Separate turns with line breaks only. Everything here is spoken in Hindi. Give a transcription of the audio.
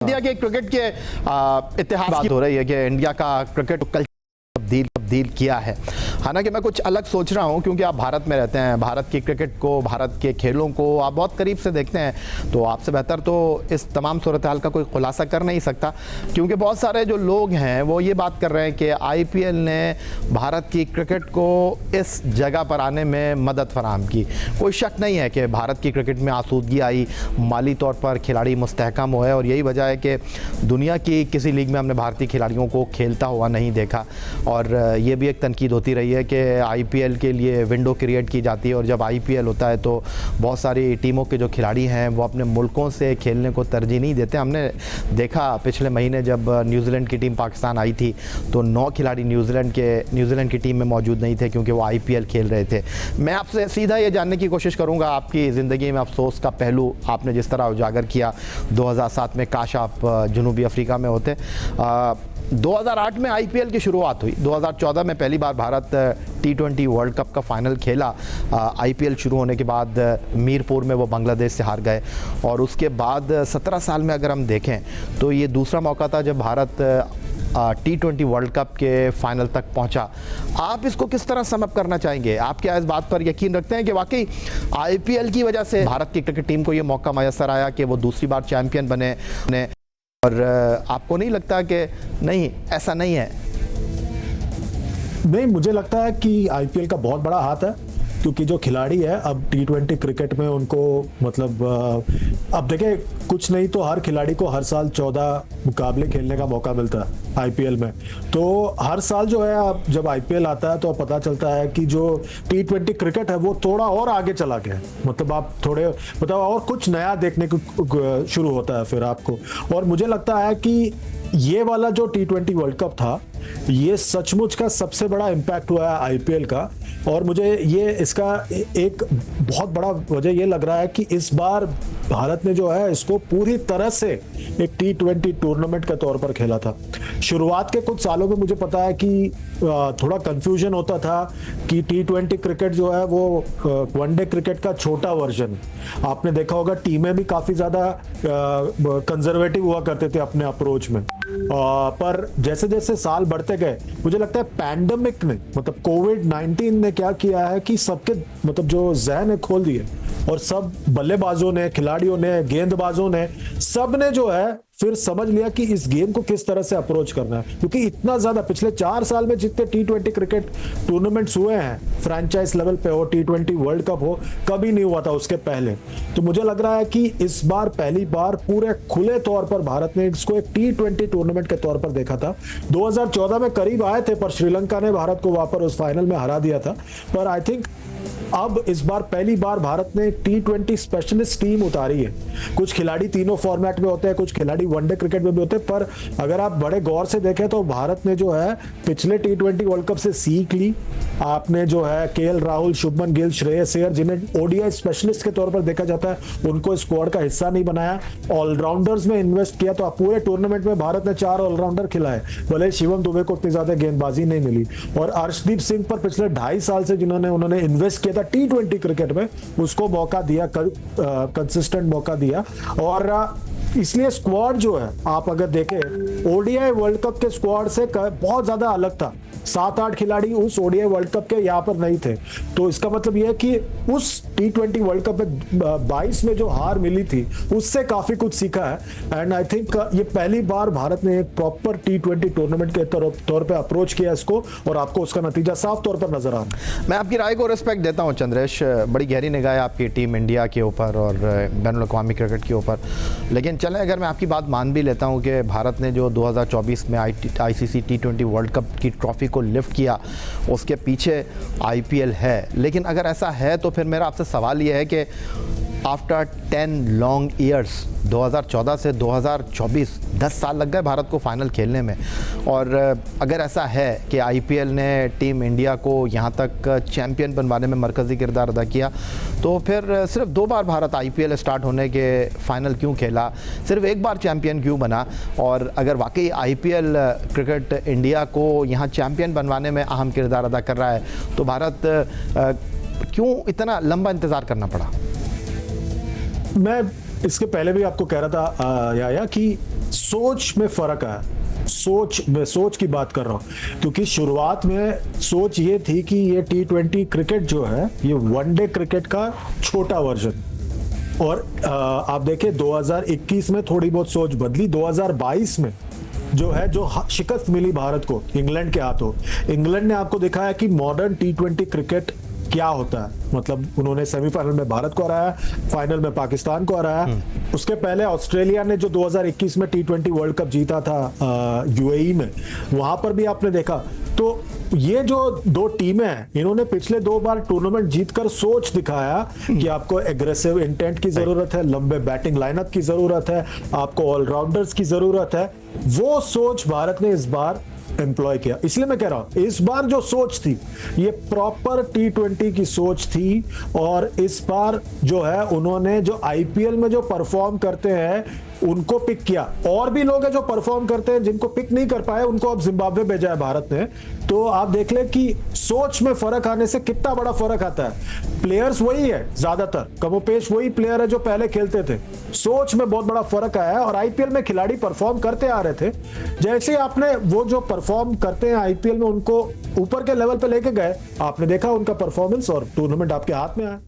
इंडिया के क्रिकेट के इतिहास की हो रही है कि इंडिया का क्रिकेट कल्चर तब्दील किया है। हालांकि मैं कुछ अलग सोच रहा हूं, क्योंकि आप भारत में रहते हैं, भारत की क्रिकेट को, भारत के खेलों को आप बहुत करीब से देखते हैं, तो आपसे बेहतर तो इस तमाम सूरत हाल का कोई खुलासा कर नहीं सकता। क्योंकि बहुत सारे जो लोग हैं वो ये बात कर रहे हैं कि आईपीएल ने भारत की क्रिकेट को इस जगह पर आने में मदद फराहम की। कोई शक नहीं है कि भारत की क्रिकेट में आसूदगी आई, माली तौर पर खिलाड़ी मुस्तहकम हुए, और यही वजह है कि दुनिया की किसी लीग में हमने भारतीय खिलाड़ियों को खेलता हुआ नहीं देखा। और ये भी एक तनकीद होती रही है कि आईपीएल के लिए विंडो क्रिएट की जाती है, और जब आईपीएल होता है तो बहुत सारी टीमों के जो खिलाड़ी हैं वो अपने मुल्कों से खेलने को तरजीह नहीं देते। हमने देखा पिछले महीने जब न्यूजीलैंड की टीम पाकिस्तान आई थी तो 9 खिलाड़ी न्यूजीलैंड की टीम में मौजूद नहीं थे, क्योंकि वो आईपीएल खेल रहे थे। मैं आपसे सीधा ये जानने की कोशिश करूँगा, आपकी ज़िंदगी में अफसोस का पहलू आपने जिस तरह उजागर किया 2007 में, काश आप जनूबी अफ्रीका में होते। 2008 में आईपीएल की शुरुआत हुई, 2014 में पहली बार भारत T20 वर्ल्ड कप का फाइनल खेला। आईपीएल शुरू होने के बाद मीरपुर में वो बांग्लादेश से हार गए, और उसके बाद 17 साल में अगर हम देखें तो ये दूसरा मौका था जब भारत T20 वर्ल्ड कप के फाइनल तक पहुंचा। आप इसको किस तरह समअप करना चाहेंगे? आप क्या इस बात पर यकीन रखते हैं कि वाकई आईपीएल की वजह से भारत की क्रिकेट टीम को ये मौका मैसर आया कि वो दूसरी बार चैंपियन बने, और आपको नहीं लगता कि नहीं, ऐसा नहीं है?
नहीं, मुझे लगता है कि आईपीएल का बहुत बड़ा हाथ है, क्योंकि जो खिलाड़ी है अब T20 क्रिकेट में उनको मतलब अब देखें, कुछ नहीं तो हर खिलाड़ी को हर साल 14 मुकाबले खेलने का मौका मिलता है आईपीएल में। तो हर साल जो है अब जब आईपीएल आता है तो पता चलता है कि जो T20 क्रिकेट है वो थोड़ा और आगे चला गया है। मतलब आप थोड़े मतलब और कुछ नया देखने को शुरू होता है फिर आपको। और मुझे लगता है कि ये वाला जो T20 वर्ल्ड कप था, ये सचमुच का सबसे बड़ा इम्पैक्ट हुआ है आईपीएल का। और मुझे ये इसका एक बहुत बड़ा वजह ये लग रहा है कि इस बार भारत ने जो है इसको पूरी तरह से एक T20 टूर्नामेंट के तौर पर खेला था। शुरुआत के कुछ सालों में मुझे पता है कि थोड़ा कंफ्यूजन होता था कि T20 क्रिकेट जो है वो वनडे क्रिकेट का छोटा वर्जन। आपने देखा होगा टीमें भी काफी ज्यादा कंजर्वेटिव हुआ करते थे अपने अप्रोच में। पर जैसे जैसे साल बढ़ते गए, मुझे लगता है पैंडेमिक ने मतलब कोविड-19 ने क्या किया है कि सबके मतलब जो जहन है खोल दिए, और सब बल्लेबाजों ने, खिलाड़ियों ने, गेंदबाजों ने, सब ने जो है फिर समझ लिया कि इस गेम को किस तरह से अप्रोच करना है। क्योंकि इतना ज्यादा पिछले 4 साल में जितने T20 क्रिकेट टूर्नामेंट्स हुए हैं फ्रेंचाइज लेवल पे हो, T20 वर्ल्ड कप हो, कभी नहीं हुआ था उसके पहले। तो मुझे लग रहा है कि इस बार पहली बार पूरे खुले तौर पर भारत ने इसको एक T20 टूर्नामेंट के तौर पर देखा था। 2014 में करीब आए थे, पर श्रीलंका ने भारत को वहां पर उस फाइनल में हरा दिया था। पर आई थिंक अब इस बार पहली बार भारत ने T20 स्पेशलिस्ट टीम उतारी है। कुछ खिलाड़ी तीनों फॉर्मेट में होते हैं, कुछ खिलाड़ी वनडे क्रिकेट में भी होते हैं, पर अगर आप बड़े गौर से देखें तो भारत ने जो है पिछले T20 वर्ल्ड कप से सीख ली। आपने जो है केएल राहुल, शुभमन गिल, श्रेयस अय्यर, जिन्हें ओडीआई स्पेशलिस्ट के तौर पर देखा जाता है, उनको स्क्वाड का हिस्सा नहीं बनाया। ऑलराउंडर्स में इन्वेस्ट किया, तो पूरे टूर्नामेंट में भारत ने 4 ऑलराउंडर खिलाए, भले शिवम दुबे को उतनी ज्यादा गेंदबाजी नहीं मिली। और अर्शदीप सिंह पर पिछले 2.5 साल से उन्होंने इन्वेस्ट किया था T20 क्रिकेट में, उसको मौका दिया, कंसिस्टेंट मौका दिया। और इसलिए स्क्वाड जो है आप अगर देखें ओडीआई वर्ल्ड कप के स्क्वाड से बहुत ज्यादा अलग था। 7-8 खिलाड़ी उस ओडीआई वर्ल्ड कप के यहाँ पर नहीं थे। तो इसका मतलब यह है कि उस T20 वर्ल्ड कप में 22 में जो हार मिली थी उससे काफी कुछ सीखा है। एंड आई थिंक ये पहली बार भारत ने एक प्रॉपर T20 टूर्नामेंट के तौर पे अप्रोच किया इसको, और आपको उसका नतीजा साफ तौर पर नजर आ रहा है।
मैं आपकी राय को रिस्पेक्ट देता हूं चंद्रेश, बड़ी गहरी निगाह है आपकी टीम इंडिया के ऊपर और बैनुल अक़वामी क्रिकेट के ऊपर। लेकिन चलें, अगर मैं आपकी बात मान भी लेता हूं कि भारत ने जो 2024 में आईसीसी T20 वर्ल्ड कप की ट्रॉफी को लिफ्ट किया, उसके पीछे आईपीएल है। लेकिन अगर ऐसा है तो फिर मेरा आपसे सवाल यह है कि आफ्टर 10 लॉन्ग ईयर्स, 2014 से 2024, 10 साल लग गए भारत को फाइनल खेलने में, और अगर ऐसा है कि आईपीएल ने टीम इंडिया को यहाँ तक चैंपियन बनवाने में मरकज़ी किरदार अदा किया, तो फिर सिर्फ 2 बार भारत आईपीएल स्टार्ट होने के फाइनल क्यों खेला, सिर्फ 1 बार चैंपियन क्यों बना? और अगर वाकई आईपीएल क्रिकेट इंडिया को यहाँ चैंपियन बनवाने में अहम किरदार अदा कर रहा है, तो भारत क्यों इतना लंबा इंतज़ार करना पड़ा?
मैं इसके पहले भी आपको कह रहा था या कि सोच में फर्क आया। सोच की बात कर रहा हूं, क्योंकि शुरुआत में सोच ये थी कि ये T20 क्रिकेट जो है ये वनडे क्रिकेट का छोटा वर्जन। और आप देखें 2021 में थोड़ी बहुत सोच बदली। 2022 में जो है जो शिकस्त मिली भारत को इंग्लैंड के हाथों, इंग्लैंड ने आपको दिखाया कि मॉडर्न T20 क्रिकेट क्या होता है। मतलब उन्होंने सेमीफाइनल में भारत को हराया, फाइनल में पाकिस्तान को हराया। उसके पहले ऑस्ट्रेलिया ने जो 2021 में T20 वर्ल्ड कप जीता था यूएई में, वहां पर भी आपने देखा। तो ये जो दो टीमें हैं, इन्होंने पिछले 2 बार टूर्नामेंट जीतकर सोच दिखाया कि आपको एग्रेसिव इंटेंट की जरूरत है, लंबे बैटिंग लाइनअप की जरूरत है, आपको ऑलराउंडर्स की जरूरत है। वो सोच भारत ने इस बार एम्प्लॉय किया। इसलिए मैं कह रहा हूं इस बार जो सोच थी ये प्रॉपर T20 की सोच थी। और इस बार जो है उन्होंने जो आईपीएल में जो परफॉर्म करते हैं उनको पिक किया। और भी लोग हैं जो परफॉर्म करते हैं, जिनको पिक नहीं कर पाए उनको अब जिम्बाब्वे भेजा है भारत ने। तो आप देख ले कि सोच में फर्क आने से कितना बड़ा फर्क आता है। प्लेयर्स वही है, ज्यादातर कमोपेश वही प्लेयर है जो पहले खेलते थे। सोच में बहुत बड़ा फर्क आया है और आईपीएल में खिलाड़ी परफॉर्म करते आ रहे थे। जैसे आपने वो जो परफॉर्म करते हैं आईपीएल में उनको ऊपर के लेवल पे लेके गए, आपने देखा उनका परफॉर्मेंस और टूर्नामेंट आपके हाथ में आया।